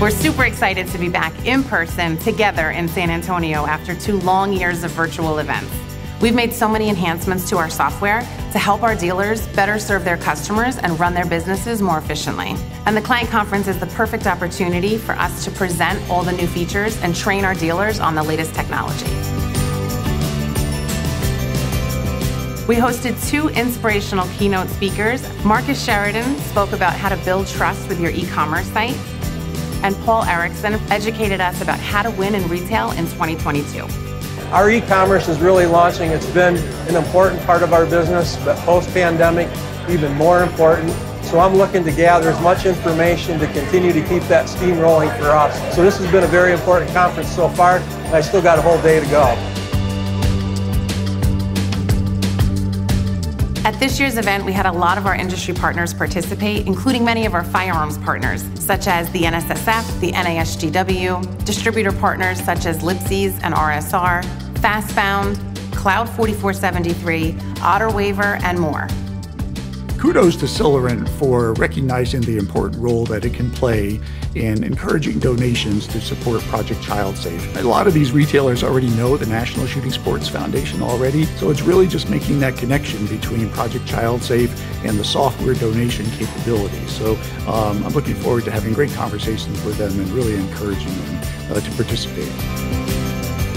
We're super excited to be back in person together in San Antonio after 2 long years of virtual events. We've made so many enhancements to our software to help our dealers better serve their customers and run their businesses more efficiently. And the client conference is the perfect opportunity for us to present all the new features and train our dealers on the latest technology. We hosted 2 inspirational keynote speakers. Marcus Sheridan spoke about how to build trust with your e-commerce site, and Paul Erickson educated us about how to win in retail in 2022. Our e-commerce is really launching. It's been an important part of our business, but post-pandemic, even more important. So I'm looking to gather as much information to continue to keep that steam rolling for us. So this has been a very important conference so far, and I still got a whole day to go. At this year's event, we had a lot of our industry partners participate, including many of our firearms partners, such as the NSSF, the NASGW, distributor partners such as Lipsey and RSR, FastBound, Cloud 4473, Otter Waiver, and more. Kudos to Celerant for recognizing the important role that it can play in encouraging donations to support Project Child Safe. A lot of these retailers already know the National Shooting Sports Foundation already, so it's really just making that connection between Project Child Safe and the software donation capabilities. So I'm looking forward to having great conversations with them and really encouraging them to participate.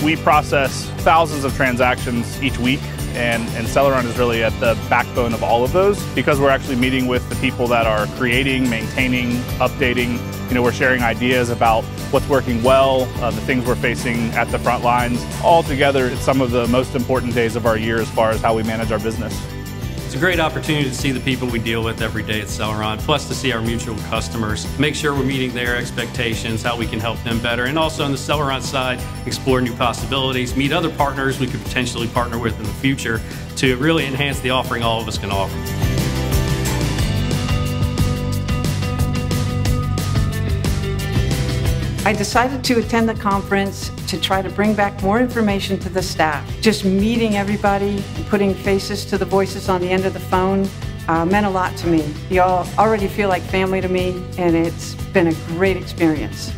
We process thousands of transactions each week, and Celerant is really at the backbone of all of those because we're actually meeting with the people that are creating, maintaining, updating. We're sharing ideas about what's working well, the things we're facing at the front lines. All together, it's some of the most important days of our year as far as how we manage our business. It's a great opportunity to see the people we deal with every day at Celerant, plus to see our mutual customers, make sure we're meeting their expectations, how we can help them better, and also on the Celerant side, explore new possibilities, meet other partners we could potentially partner with in the future to really enhance the offering all of us can offer. I decided to attend the conference to try to bring back more information to the staff. Just meeting everybody, putting faces to the voices on the end of the phone meant a lot to me. You all already feel like family to me, and it's been a great experience.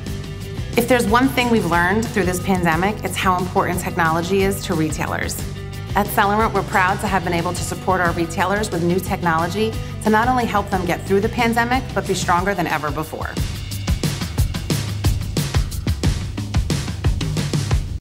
If there's one thing we've learned through this pandemic, it's how important technology is to retailers. At Celerant, we're proud to have been able to support our retailers with new technology to not only help them get through the pandemic, but be stronger than ever before.